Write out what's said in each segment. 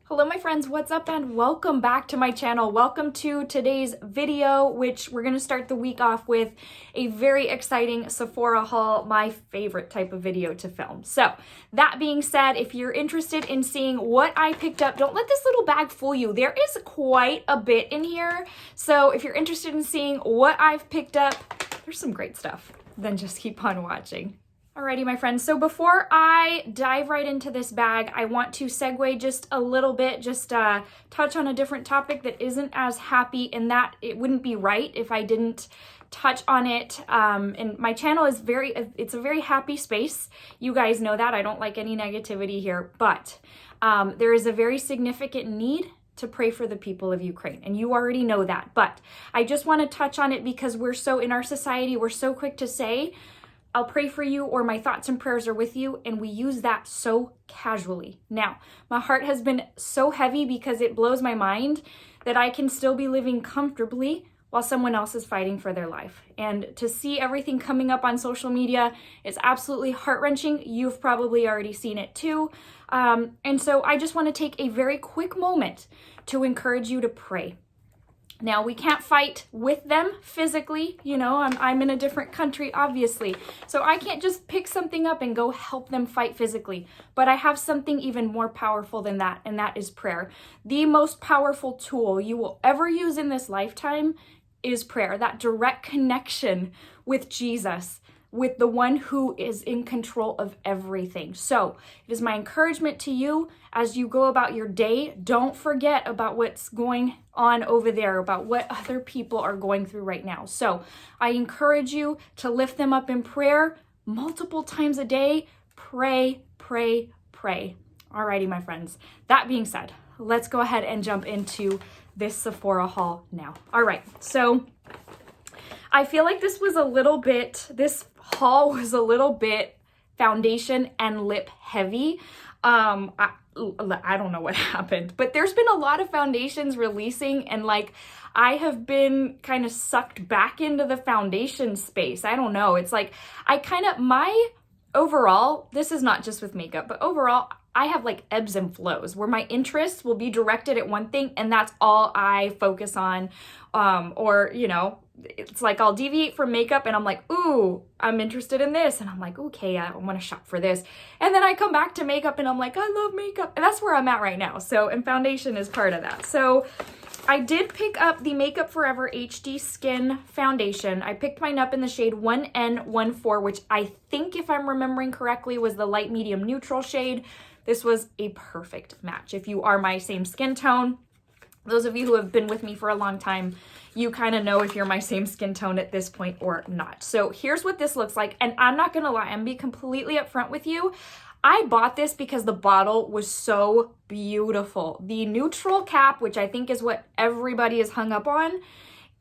Hello my friends, what's up and welcome back to my channel. Welcome to today's video, which we're gonna start the week off with a very exciting Sephora haul, my favorite type of video to film. So that being said, if you're interested in seeing what I picked up, don't let this little bag fool you. There is quite a bit in here. So if you're interested in seeing what I've picked up, there's some great stuff. Then just keep on watching. Alrighty, my friends, so before I dive right into this bag, I want to segue just a little bit, touch on a different topic that isn't as happy, in that it wouldn't be right if I didn't touch on it. And my channel is it's a very happy space. You guys know that. I don't like any negativity here, but there is a very significant need to pray for the people of Ukraine. And you already know that, but I just want to touch on it because in our society, we're so quick to say, I'll pray for you, or my thoughts and prayers are with you, and we use that so casually. Now, my heart has been so heavy because it blows my mind that I can still be living comfortably while someone else is fighting for their life. And to see everything coming up on social media is absolutely heart-wrenching. You've probably already seen it too. And so I just want to take a very quick moment to encourage you to pray. Now, we can't fight with them physically, you know, I'm in a different country, obviously. So I can't just pick something up and go help them fight physically. But I have something even more powerful than that, and that is prayer. The most powerful tool you will ever use in this lifetime is prayer, that direct connection with Jesus, with the one who is in control of everything. So it is my encouragement to you as you go about your day, don't forget about what's going on over there, about what other people are going through right now. So I encourage you to lift them up in prayer multiple times a day. Pray, pray, pray. Alrighty, my friends. That being said, let's go ahead and jump into this Sephora haul now. All right, so I feel like this haul was a little bit foundation and lip heavy. I don't know what happened, but there's been a lot of foundations releasing, and I have been kind of sucked back into the foundation space. I don't know. It's like overall, this is not just with makeup, but overall, I have ebbs and flows where my interests will be directed at one thing and that's all I focus on. Or, you know, it's like I'll deviate from makeup and I'm like, ooh, I'm interested in this. And I'm like, okay, I want to shop for this. And then I come back to makeup and I'm like, I love makeup. And that's where I'm at right now. So, and foundation is part of that. So I did pick up the Makeup Forever HD Skin Foundation. I picked mine up in the shade 1N14, which I think, if I'm remembering correctly, was the light medium neutral shade. This was a perfect match. If you are my same skin tone, those of you who have been with me for a long time, you kind of know if you're my same skin tone at this point or not. So here's what this looks like. And I'm not going to lie, I'm being completely upfront with you. I bought this because the bottle was so beautiful. The neutral cap, which I think is what everybody is hung up on,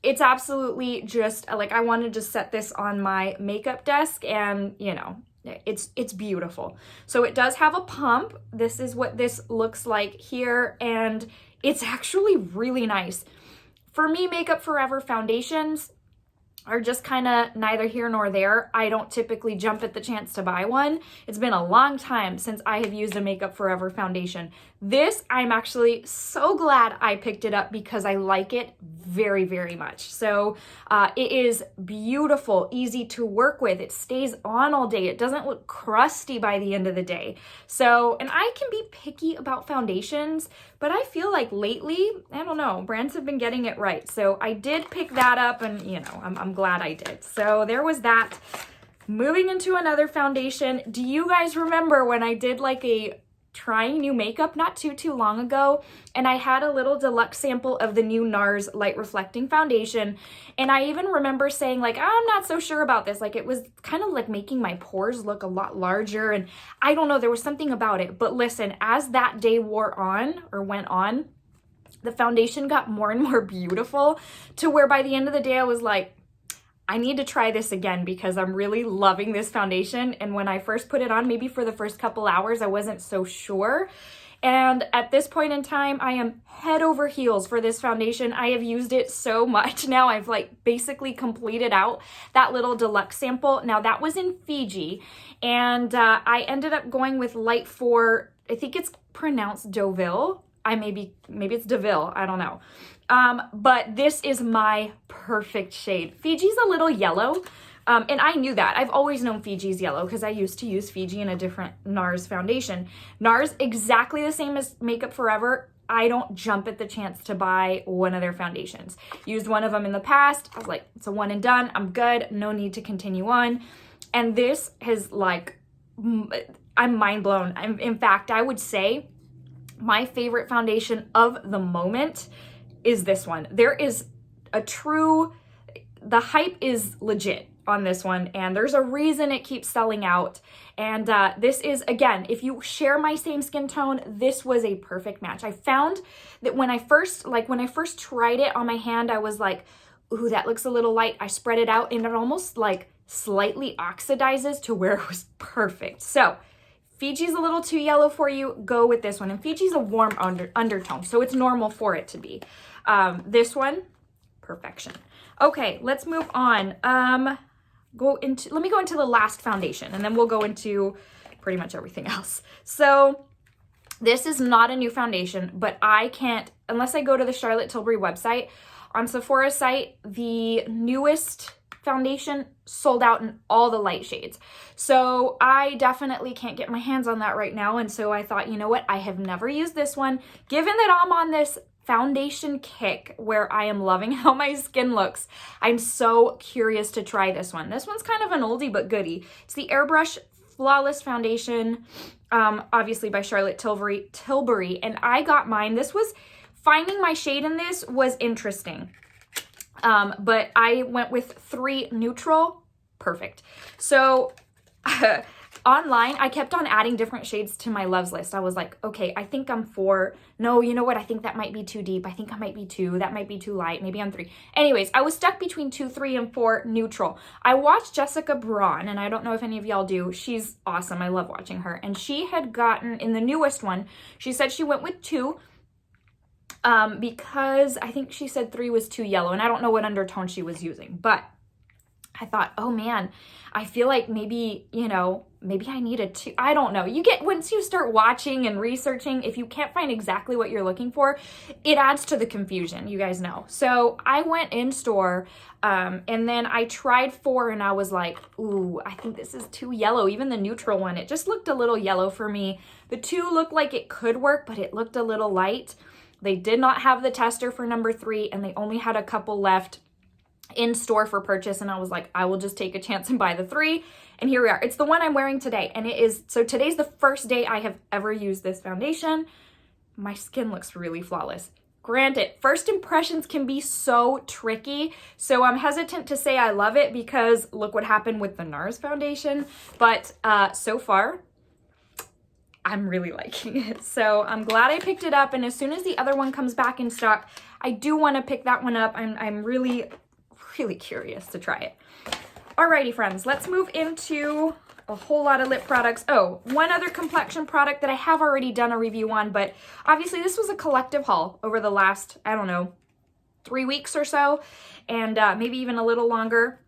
it's absolutely just I wanted to set this on my makeup desk, and you know, it's beautiful. So it does have a pump. This is what this looks like here, and it's actually really nice. For me, Makeup Forever foundations are just kind of neither here nor there. I don't typically jump at the chance to buy one. It's been a long time since I have used a Makeup Forever foundation. This, I'm actually so glad I picked it up because I like it very, very much. So it is beautiful, easy to work with. It stays on all day. It doesn't look crusty by the end of the day. So, and I can be picky about foundations, but I feel like lately, I don't know, brands have been getting it right. So I did pick that up, and you know, I'm glad I did. So there was that. Moving into another foundation. Do you guys remember when I did a trying new makeup not too long ago, and I had a little deluxe sample of the new NARS light reflecting foundation, and I even remember saying I'm not so sure about this, it was kind of making my pores look a lot larger, and I don't know, there was something about it. But listen, as that day went on, the foundation got more and more beautiful, to where by the end of the day I was like, I need to try this again because I'm really loving this foundation. And when I first put it on, maybe for the first couple hours, I wasn't so sure. And at this point in time, I am head over heels for this foundation. I have used it so much now. I've basically completed out that little deluxe sample. Now that was in Fiji, and I ended up going with light for, I think it's pronounced Deauville. maybe it's Deauville, I don't know. But this is my perfect shade. Fiji's a little yellow, and I knew that. I've always known Fiji's yellow because I used to use Fiji in a different NARS foundation. NARS, exactly the same as Makeup Forever. I don't jump at the chance to buy one of their foundations. Used one of them in the past. I was like, it's a one and done. I'm good. No need to continue on. And this has like, I'm mind blown. In fact, I would say my favorite foundation of the moment is this one. There is the hype is legit on this one, and there's a reason it keeps selling out. And this is, again, if you share my same skin tone, this was a perfect match. I found that when I first tried it on my hand, I was like, ooh, that looks a little light. I spread it out and it almost like slightly oxidizes to where it was perfect. So Fiji's a little too yellow for you, go with this one. And Fiji's a warm undertone, so it's normal for it to be. This one, perfection. Okay, let's move on. Let me go into the last foundation, and then we'll go into pretty much everything else. So this is not a new foundation, but I can't, unless I go to the Charlotte Tilbury website, on Sephora's site, the newest foundation sold out in all the light shades. So I definitely can't get my hands on that right now. And so I thought, you know what? I have never used this one. Given that I'm on this foundation kick where I am loving how my skin looks, I'm so curious to try this one. This one's kind of an oldie but goodie. It's the Airbrush Flawless Foundation, obviously by Charlotte Tilbury. And I got mine. Finding my shade in this was interesting. But I went with 3 neutral, perfect. So online, I kept on adding different shades to my loves list. I was like, okay, I think I'm 4. No, you know what? I think that might be too deep. I think I might be 2. That might be too light. Maybe I'm 3. Anyways, I was stuck between 2, 3, and 4 neutral. I watched Jessica Braun, and I don't know if any of y'all do. She's awesome. I love watching her. And she had gotten, in the newest one, she said she went with 2. Because I think she said 3 was too yellow, and I don't know what undertone she was using, but I thought, oh man, I feel like maybe I need a 2. I don't know. Once you start watching and researching, if you can't find exactly what you're looking for, it adds to the confusion, you guys know. So I went in store, and then I tried 4, and I was like, ooh, I think this is too yellow. Even the neutral one, it just looked a little yellow for me. The 2 looked like it could work, but it looked a little light. They did not have the tester for number 3, and they only had a couple left in store for purchase. And I was like, I will just take a chance and buy the 3. And here we are. It's the one I'm wearing today. And so today's the first day I have ever used this foundation. My skin looks really flawless. Granted, first impressions can be so tricky. So I'm hesitant to say I love it because look what happened with the NARS foundation. But so far, I'm really liking it. So I'm glad I picked it up. And as soon as the other one comes back in stock, I do want to pick that one up. I'm really, really curious to try it. Alrighty, friends, let's move into a whole lot of lip products. Oh, one other complexion product that I have already done a review on, but obviously this was a collective haul over the last, I don't know, 3 weeks or so, and maybe even a little longer.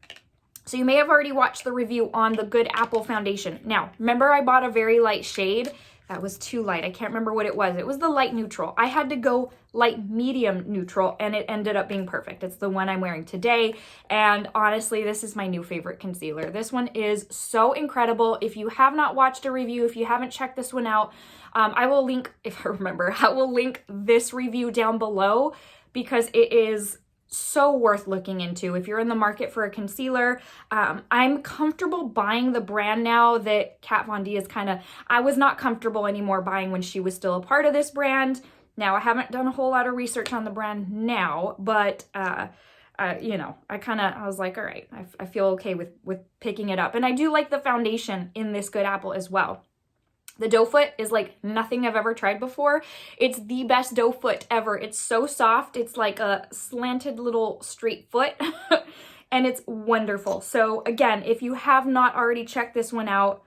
So you may have already watched the review on the Good Apple foundation. Now, remember I bought a very light shade? That was too light. I can't remember what it was. It was the light neutral. I had to go light medium neutral, and it ended up being perfect. It's the one I'm wearing today, and honestly, this is my new favorite concealer. This one is so incredible. If you have not watched a review, if you haven't checked this one out, I will link, if I remember, I will link this review down below because it is so worth looking into if you're in the market for a concealer. I'm comfortable buying the brand now that Kat Von D is I was not comfortable anymore buying when she was still a part of this brand. Now, I haven't done a whole lot of research on the brand now, but I was like, all right, I feel okay with picking it up. And I do like the foundation in this Good Apple as well. The doe foot is like nothing I've ever tried before. It's the best doe foot ever. It's so soft. It's like a slanted little straight foot and it's wonderful. So again, if you have not already checked this one out,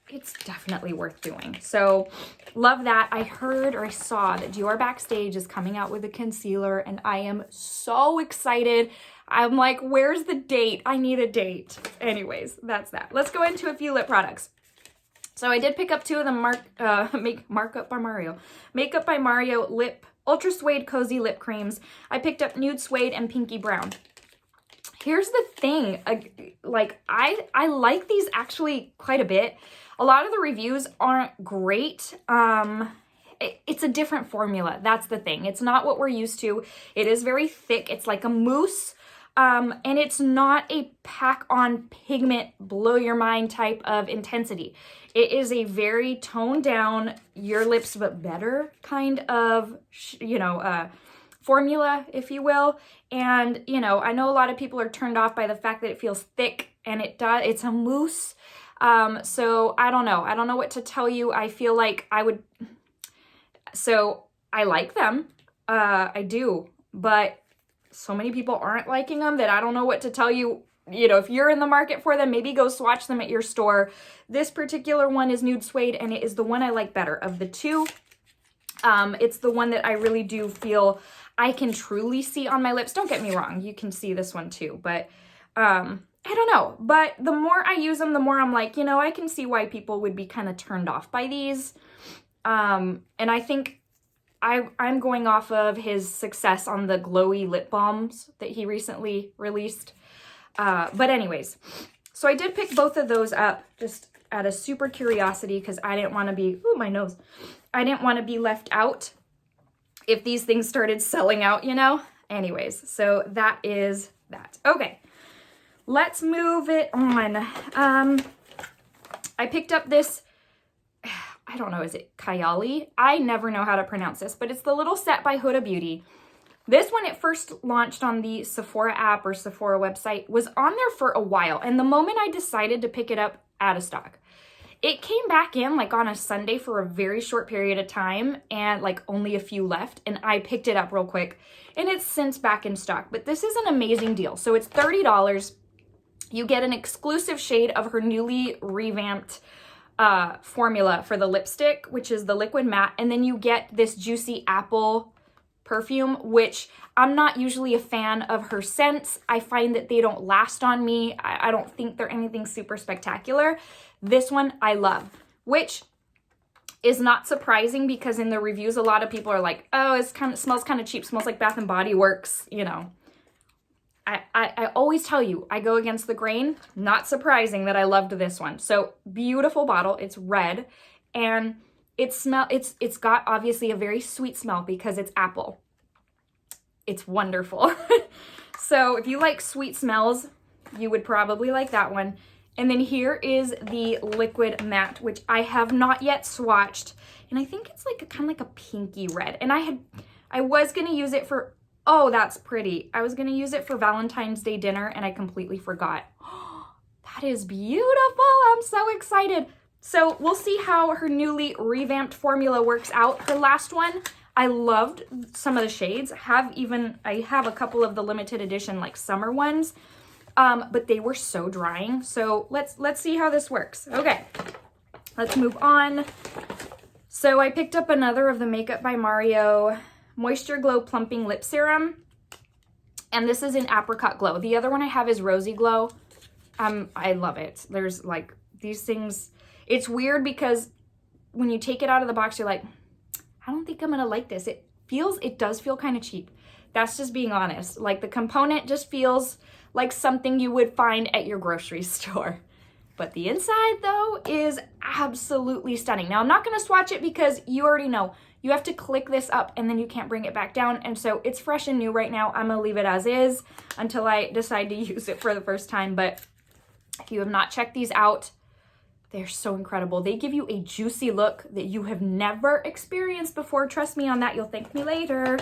it's definitely worth doing. So love that. I heard or I saw that Dior Backstage is coming out with a concealer and I am so excited. I'm like, where's the date? I need a date. Anyways, that's that. Let's go into a few lip products. So I did pick up two of the Makeup by Mario Lip Ultra Suede Cozy Lip Creams. I picked up Nude Suede and Pinky Brown. Here's the thing, like I like these actually quite a bit. A lot of the reviews aren't great. It's a different formula. That's the thing. It's not what we're used to. It is very thick. It's like a mousse. And it's not a pack on pigment, blow your mind type of intensity. It is a very toned down, your lips but better kind of, formula, if you will. And, I know a lot of people are turned off by the fact that it feels thick, and it does. It's a mousse. So I don't know. I don't know what to tell you. I feel like so I like them. I do, but so many people aren't liking them that I don't know what to tell you. If you're in the market for them, maybe go swatch them at your store. This particular one is Nude Suede, and it is the one I like better of the two. It's the one that I really do feel I can truly see on my lips. Don't get me wrong, you can see this one too, but I don't know. But the more I use them, the more I'm like, I can see why people would be kind of turned off by these. And I think I'm going off of his success on the glowy lip balms that he recently released. But anyways, so I did pick both of those up just out of super curiosity because I didn't want to be, ooh, my nose. I didn't want to be left out if these things started selling out, Anyways, so that is that. Okay, let's move it on. I picked up this, I don't know, is it Kayali? I never know how to pronounce this, but it's the little set by Huda Beauty. This one, it first launched on the Sephora app or Sephora website, was on there for a while. And the moment I decided to pick it up, out of stock. It came back in like on a Sunday for a very short period of time and like only a few left. And I picked it up real quick and it's since back in stock. But this is an amazing deal. So it's $30. You get an exclusive shade of her newly revamped formula for the lipstick, which is the liquid matte. And then you get this juicy apple perfume, which I'm not usually a fan of her scents. I find that they don't last on me. I don't think they're anything super spectacular. This one I love, which is not surprising because in the reviews, a lot of people are like, oh, it smells kind of cheap, smells like Bath and Body Works, I always tell you, I go against the grain. Not surprising that I loved this one. So beautiful bottle. It's red and it's got obviously a very sweet smell because it's apple. It's wonderful. So if you like sweet smells, you would probably like that one. And then here is the liquid matte, which I have not yet swatched. And I think it's like kind of like a pinky red. And I was going to use it for, oh, that's pretty. I was going to use it for Valentine's Day dinner and I completely forgot. That is beautiful. I'm so excited. So we'll see how her newly revamped formula works out. Her last one, I loved some of the shades. I have a couple of the limited edition like summer ones, but they were so drying. So let's see how this works. Okay, let's move on. So I picked up another of the Makeup by Mario MoistureGlow Plumping Lip Serum, and this is in Apricot Glow. The other one I have is Rosy Glow. I love it. There's like these things. It's weird because when you take it out of the box, you're like, I don't think I'm gonna like this. It does feel kind of cheap. That's just being honest. Like the component just feels like something you would find at your grocery store. But the inside though is absolutely stunning. Now I'm not gonna swatch it because you already know you have to click this up and then you can't bring it back down. And so it's fresh and new right now. I'm gonna leave it as is until I decide to use it for the first time. But if you have not checked these out, they're so incredible. They give you a juicy look that you have never experienced before. Trust me on that. You'll thank me later.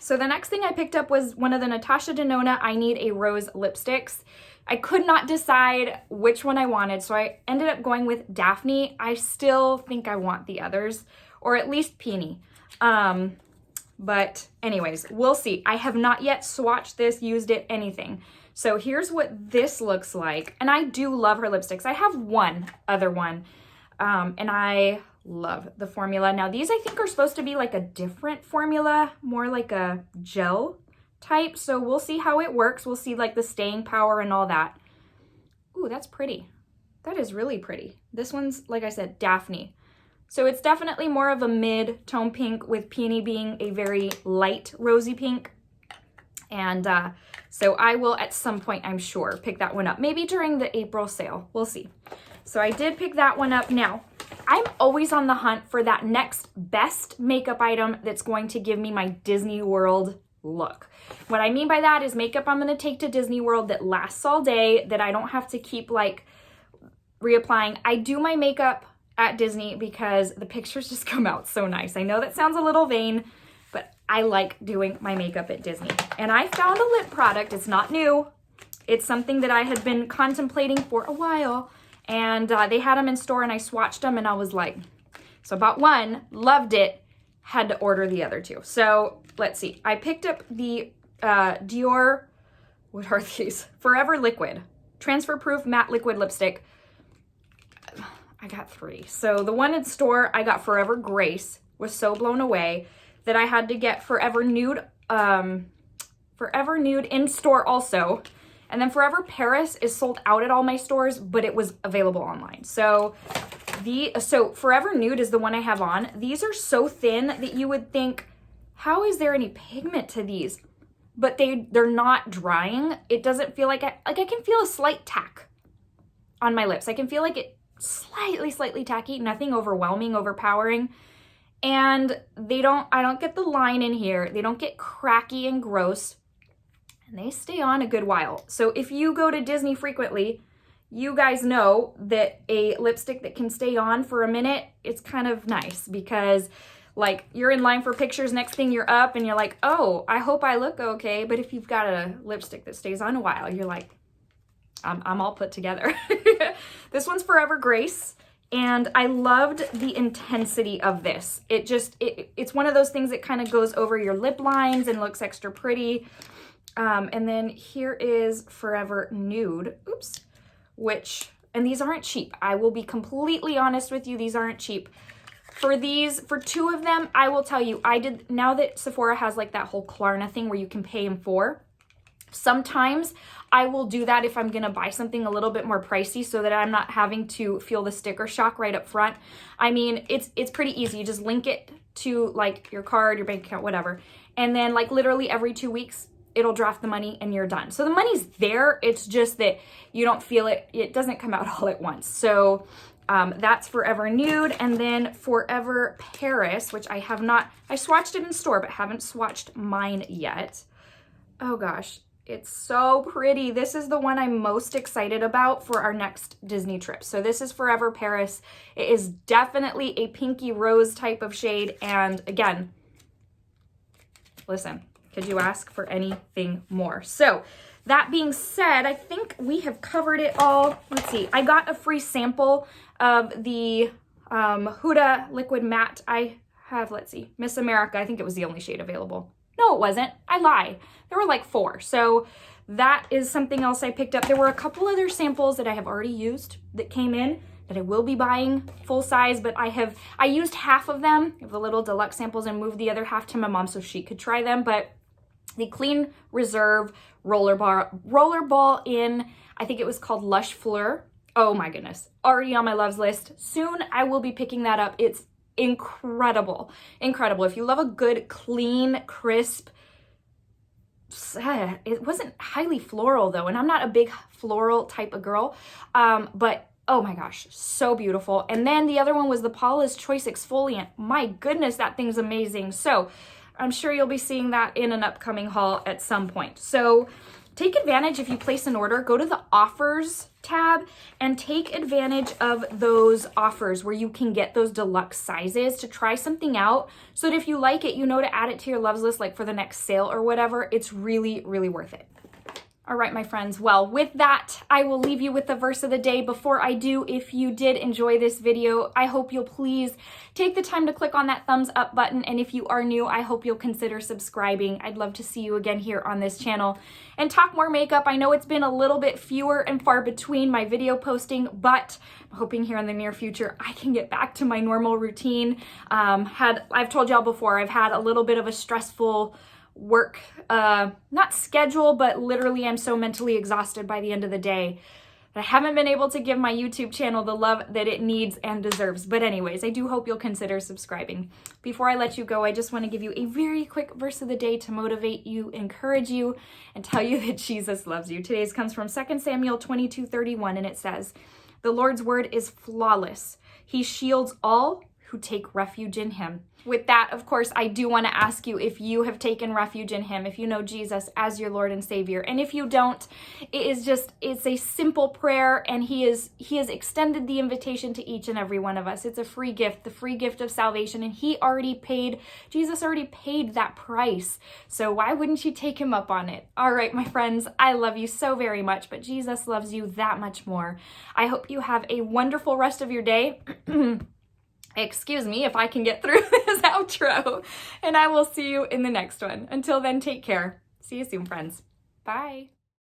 So the next thing I picked up was one of the Natasha Denona I Need a Rose lipsticks. I could not decide which one I wanted, so I ended up going with Daphne. I still think I want the others, or at least Peony. But anyways, we'll see. I have not yet swatched this, used it, anything. So here's what this looks like. And I do love her lipsticks. I have one other one, and I love the formula. Now these I think are supposed to be like a different formula, more like a gel type. So we'll see how it works. We'll see like the staying power and all that. Ooh, that's pretty. That is really pretty. This one's, like I said, Daphne. So it's definitely more of a mid-tone pink, with Peony being a very light rosy pink. And so I will at some point, I'm sure, pick that one up. Maybe during the April sale. We'll see. So I did pick that one up. Now, I'm always on the hunt for that next best makeup item that's going to give me my Disney World look. What I mean by that is makeup I'm going to take to Disney World that lasts all day, that I don't have to keep like reapplying. I do my makeup at Disney because the pictures just come out so nice. I know that sounds a little vain, but I like doing my makeup at Disney. And I found a lip product. It's not new. It's something that I had been contemplating for a while. And they had them in store and I swatched them and I was like, so bought one, loved it, had to order the other two. So let's see. I picked up the Dior, what are these? Forever Liquid, Transfer Proof Matte Liquid Lipstick. I got 3. So the one in store, I got Forever Grace, was so blown away that I had to get Forever Nude in store also. And then Forever Paris is sold out at all my stores, but it was available online. So Forever Nude is the one I have on. These are so thin that you would think, how is there any pigment to these? But they're not drying. It doesn't feel like I can feel a slight tack on my lips. I can feel like it slightly tacky, nothing overwhelming, overpowering. And I don't get the line in here. They don't get cracky and gross. And they stay on a good while. So if you go to Disney frequently, you guys know that a lipstick that can stay on for a minute, it's kind of nice because like you're in line for pictures, next thing you're up and you're like, oh, I hope I look okay. But if you've got a lipstick that stays on a while, you're like, I'm all put together. This one's Forever Grace. And I loved the intensity of this. It's one of those things that kind of goes over your lip lines and looks extra pretty. And then here is Forever Nude, and these aren't cheap. I will be completely honest with you, these aren't cheap. For 2 of them, I will tell you, now that Sephora has like that whole Klarna thing where you can pay in 4, sometimes I will do that if I'm gonna buy something a little bit more pricey so that I'm not having to feel the sticker shock right up front. I mean, it's pretty easy. You just link it to like your card, your bank account, whatever. And then like literally every 2 weeks, it'll draft the money and you're done. So the money's there. It's just that you don't feel it. It doesn't come out all at once. So that's Forever Nude. And then Forever Paris, which I swatched it in store, but haven't swatched mine yet. Oh gosh, it's so pretty. This is the one I'm most excited about for our next Disney trip. So this is Forever Paris. It is definitely a pinky rose type of shade. And again, listen, could you ask for anything more? So that being said, I think we have covered it all. Let's see. I got a free sample of the Huda Liquid Matte. I have, let's see, Miss America. I think it was the only shade available. No, it wasn't. I lie. There were like 4. So that is something else I picked up. There were a couple other samples that I have already used that came in that I will be buying full size, but I used half of them, the little deluxe samples, and moved the other half to my mom so she could try them. But the Clean Reserve Rollerball in, I think it was called Lush Fleur. Oh my goodness. Already on my loves list. Soon I will be picking that up. It's incredible. Incredible. If you love a good, clean, crisp, it wasn't highly floral though, and I'm not a big floral type of girl, but oh my gosh, so beautiful. And then the other one was the Paula's Choice Exfoliant. My goodness, that thing's amazing. So I'm sure you'll be seeing that in an upcoming haul at some point. So take advantage if you place an order, go to the offers tab and take advantage of those offers where you can get those deluxe sizes to try something out so that if you like it, you know to add it to your loves list like for the next sale or whatever. It's really, really worth it. All right, my friends. Well, with that, I will leave you with the verse of the day. Before I do, if you did enjoy this video, I hope you'll please take the time to click on that thumbs up button. And if you are new, I hope you'll consider subscribing. I'd love to see you again here on this channel and talk more makeup. I know it's been a little bit fewer and far between my video posting, but I'm hoping here in the near future, I can get back to my normal routine. I've told y'all before, I've had a little bit of a stressful work, not schedule, but literally I'm so mentally exhausted by the end of the day But I haven't been able to give my YouTube channel the love that it needs and deserves. But anyways, I do hope you'll consider subscribing. Before I let you go, I just want to give you a very quick verse of the day to motivate you, encourage you, and tell you that Jesus loves you. Today's comes from 2 Samuel 22:31, and it says, "The Lord's word is flawless. He shields all who take refuge in him." With that, of course, I do want to ask you if you have taken refuge in him, if you know Jesus as your Lord and Savior. And if you don't, it's a simple prayer, and he has extended the invitation to each and every one of us. It's a free gift, the free gift of salvation, and Jesus already paid that price. So why wouldn't you take him up on it? All right, my friends, I love you so very much, but Jesus loves you that much more. I hope you have a wonderful rest of your day. Excuse me if I can get through this outro, and I will see you in the next one. Until then, take care. See you soon, friends. Bye.